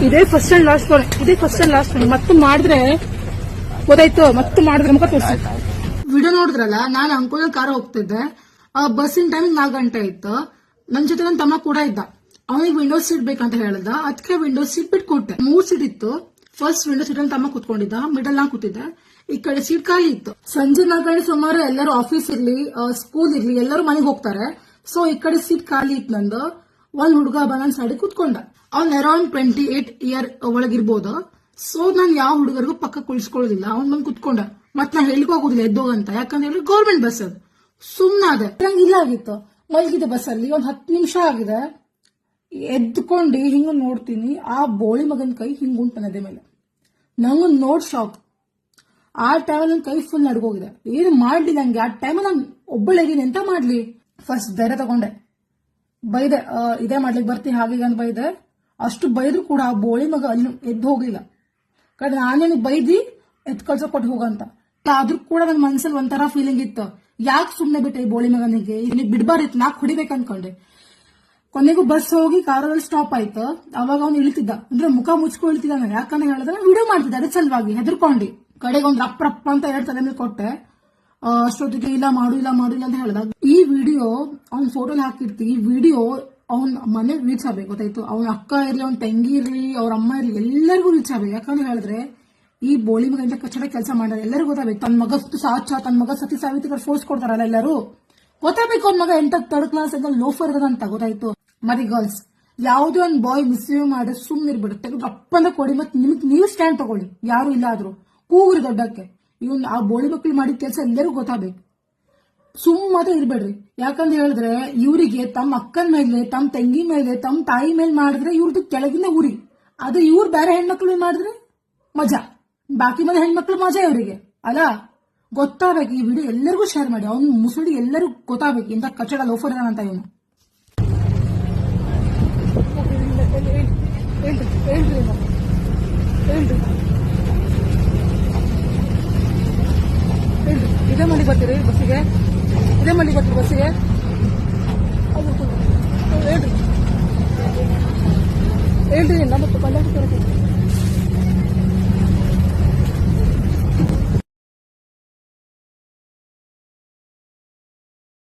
ಇದೇ first and last ಮತ್ತೆ ಮಾಡಿದ್ರೆ ಗೊತ್ತಾಯ್ತು. ಮತ್ತೆ ಮಾಡಿದ್ರೆ ಮುಖ ತೋರಿಸಿ. ವಿಡಿಯೋ ನೋಡಿದ್ರಲ್ಲ, ನಾನು ಅಂಕೋಲ ಕಾರ ಹೋಗ್ತಿದ್ದೆ. ಬಸ್ಸಿನ ಟೈಮಿಂಗ್ 4 ಗಂಟೆ ಇತ್ತು. ನನ್ನ ಜೊತೆ ನನ್ನ ತಮ್ಮ ಕೂಡ ಇದ್ದ. ಅವನಿಗೆ ವಿಂಡೋ ಸೀಟ್ ಬೇಕಂತ ಹೇಳ್ದ. ಅದಕ್ಕೆ ವಿಂಡೋ ಸೀಟ್ ಬಿಟ್ಟು ಕೊಟ್ಟೆ. 3 ಸೀಟ್ ಇತ್ತು. ಫಸ್ಟ್ ವಿಂಡೋ ಸೀಟ್ ಅಲ್ಲಿ ತಮ್ಮ ಕುತ್ಕೊಂಡಿದ್ದ, ಮಿಡಲ್ ನಾ ಕೂತಿದ್ದೆ. ಈ ಕಡೆ ಸೀಟ್ ಖಾಲಿ ಇತ್ತು. ಸಂಜೆ 4 ಗಂಟೆ ಸುಮಾರು ಎಲ್ಲರೂ ಆಫೀಸ್ ಇರ್ಲಿ, ಸ್ಕೂಲ್ ಇರ್ಲಿ, ಎಲ್ಲರೂ ಮನೆಗೆ ಹೋಗ್ತಾರೆ. ಸೊ ಈ ಕಡೆ ಸೀಟ್ ಖಾಲಿ ಇತ್ತು ನಂದು. ಒಂದ್ ಹುಡುಗ ಬಂದ್ ಸೈಡ್ ಕುತ್ಕೊಂಡ. ಅವ್ನ್ ಅರೌಂಡ್ 28 ಇಯರ್ ಒಳಗಿರ್ಬೋದು. ಸೊ ನಾನು ಯಾವ ಹುಡುಗರಿಗೂ ಪಕ್ಕ ಕುಳಿಸ್ಕೊಳ್ಳೋದಿಲ್ಲ. ಅವ್ನ್ ಬಂದ್ ಕುತ್ಕೊಂಡ. ಮತ್ ನಾ ಹೇಳಿಕ್ ಹೋಗುದಿಲ್ಲ ಎದ್ದೋಗಂತ, ಯಾಕಂದ್ರೆ ಹೇಳಿ ಗೌರ್ಮೆಂಟ್ ಬಸ್ ಅದು. ಸುಮ್ನಾದೆ. ನಂಗೆ ಇಲ್ಲ ಆಗಿತ್ತು, ಮಲಗಿದೆ ಬಸ್ ಅಲ್ಲಿ. ಒಂದ್ 10 ನಿಮಿಷ ಆಗಿದೆ. ಎದ್ಕೊಂಡು ಹಿಂಗ ನೋಡ್ತೀನಿ, ಆ ಬೋಳಿ ಮಗನ ಕೈ ಹಿಂಗ್ ಉಂಟು ನದಿ ಮೇಲೆ. ನಂಗೆ ನೋಡ್ ಶಾಕ್. ಆ ಟೈಮಲ್ಲಿ ನನ್ ಕೈ ಫುಲ್ ನಡ್ಕೋಗಿದೆ. ಏನು ಮಾಡ್ಲಿ ನಂಗೆ. ಆ ಟೈಮಲ್ಲಿ ನಾನು ಒಬ್ಬಳಿದೀನಿ, ಎಂತ ಮಾಡ್ಲಿ. ಫಸ್ಟ್ ಧೈರ್ಯ ತಗೊಂಡೆ, ಬೈದೆ. ಇದೇ ಮಾಡ್ಲಿಕ್ಕೆ ಬರ್ತೀನಿ ಹಾಗೆ ಅಂತ ಬೈದೆ. ಅಷ್ಟು ಬೈದ್ರು ಕೂಡ ಆ ಬೋಳಿ ಮಗ ಅಲ್ಲಿ ಎದ್ದು ಹೋಗ್ಲಿಲ್ಲ. ಕಡೆ ನಾನೇನು ಬೈದಿ ಎತ್ ಕಳ್ಸೋ ಕೊಟ್ಟು ಹೋಗಂತ. ಆದ್ರೂ ಕೂಡ ನನ್ನ ಮನ್ಸಲ್ಲಿ ಒಂಥರ ಫೀಲಿಂಗ್ ಇತ್ತು. ಯಾಕೆ ಸುಮ್ನೆ ಬಿಟ್ಟೆ ಈ ಬೋಳಿ ಮಗನಿಗೆ, ಇಲ್ಲಿ ಬಿಡ್ಬಾರಿತ್ತು, ನಾಕ್ ಹೊಡಿಬೇಕು ಅನ್ಕೊಂಡೆ. ಕೊನೆಗೂ ಬಸ್ ಹೋಗಿ ಕಾರಲ್ಲಿ ಸ್ಟಾಪ್ ಆಯ್ತು. ಅವಾಗ ಅವ್ನು ಇಳಿತಿದ್ದ, ಅಂದ್ರೆ ಮುಖ ಮುಚ್ಕೊ ಇಳ್ತಿದ್ದ. ಯಾಕಂದ್ರೆ ಹೇಳಿದ್ರೆ ವಿಡಿಯೋ ಮಾಡ್ತಿದ್ದ, ಅದೇ ಸಲುವಾಗಿ ಹೆದರ್ಕೊಂಡಿ. ಕಡೆಗೆ ಒಂದ್ ರಪ್ಪ ಅಂತ 2 ತಲೆ ಮೇಲೆ ಕೊಟ್ಟೆ. ಅಷ್ಟೊತ್ತಿಗೆ ಇಲ್ಲ ಮಾಡು ಅಂತ ಹೇಳ್ದ. ಈ ವಿಡಿಯೋ ಅವ್ನ ಫೋಟೋಲಿ ಹಾಕಿರ್ತಿ. ಈ ವಿಡಿಯೋ ಅವ್ನ ಮನೆಗೆ ರೀಚ್ ಆಗ್ಬೇಕು, ಗೊತ್ತಾಯ್ತು. ಅವ್ನ ಅಕ್ಕ ಇರ್ಲಿ, ಅವ್ನ ತಂಗಿ ಇರ್ಲಿ, ಅವ್ರ ಅಮ್ಮ ಇರ್ಲಿ, ಎಲ್ಲರಿಗೂ ರೀಚ್ ಆಗ್ಬೇಕು. ಯಾಕಂದ್ರೆ ಹೇಳಿದ್ರೆ ಈ ಬೋಳಿ ಮಗ ಇಂತ ಕಚ್ಚಡ ಕೆಲಸ ಮಾಡ್ತಾರೆ, ಎಲ್ಲರಿಗೂ ಗೊತ್ತಾಗಬೇಕು. ತನ್ನ ಮಗ ತನ್ನ ಮಗ ಸತಿ ಸಾವಿತ್ರಿ ಫೋರ್ಸ್ ಕೊಡ್ತಾರಲ್ಲ, ಎಲ್ಲರೂ ಗೊತ್ತಾಗಬೇಕು. ಅವ್ನ ಮಗ ಎಂತ 3rd ಕ್ಲಾಸ್ ಲೋಫರ್ ಇರೋದಂತ, ಗೊತ್ತಾಯ್ತು. ಮತ್ತೆ ಗರ್ಲ್ಸ್, ಯಾವುದೇ ಒಂದು ಬಾಯ್ ಮಿಸ್ಬಿಹೇವ್ ಮಾಡಿ ಸುಮ್ಮನೆ ಇರ್ಬಿಡುತ್ತೆ, ಅಪ್ಪಂದ ಕೊಡಿ. ಮತ್ತೆ ನಿಮಗೆ ನೀವು ಸ್ಟ್ಯಾಂಡ್ ತಗೊಳ್ಳಿ, ಯಾರು ಇಲ್ಲ ಆದ್ರೂ ಕೂಗ್ರಿ ದೊಡ್ಡಕ್ಕೆ. ಇವನ್ ಆ ಬೋಳಿ ಮಕ್ಳು ಮಾಡಿದ ಕೆಲಸ ಎಲ್ಲರಿಗೂ ಗೊತ್ತಾಗಬೇಕು. ಸುಮ್ಮನೆ ಇರ್ಬೇಡ್ರಿ. ಯಾಕಂತ ಹೇಳಿದ್ರೆ ಇವರಿಗೆ ತಮ್ಮ ಅಕ್ಕನ ಮೇಲೆ, ತಮ್ಮ ತಂಗಿ ಮೇಲೆ, ತಮ್ಮ ತಾಯಿ ಮೇಲೆ ಮಾಡಿದ್ರೆ ಇವ್ರದ್ದು ಕೆಳಗಿನ ಉರಿ. ಅದು ಇವ್ರು ಬೇರೆ ಹೆಣ್ಮಕ್ಳು ಮಾಡಿದ್ರೆ ಮಜಾ, ಬಾಕಿ ಮನೆ ಹೆಣ್ಮಕ್ಳು ಮಜಾ ಇವರಿಗೆ ಅಲ್ಲ. ಗೊತ್ತಾಗಬೇಕು. ಈ ವಿಡಿಯೋ ಎಲ್ಲರಿಗೂ ಶೇರ್ ಮಾಡಿ. ಅವ್ನು ಮುಸುಡಿ ಎಲ್ಲರಿಗೂ ಗೊತ್ತಾಗಬೇಕು ಇಂಥ ಕಚ್ಚಡ ಲೋಫರ್ ಅಂತ ಇವನು. ಇದೇ ಮಾಡಿ ಬರ್ತೀರಿ ಬಸ್ಸಿಗೆ, ಹೇಳ್ರಿ ನಮ್ಮ ಕಲ್ಯಾಣ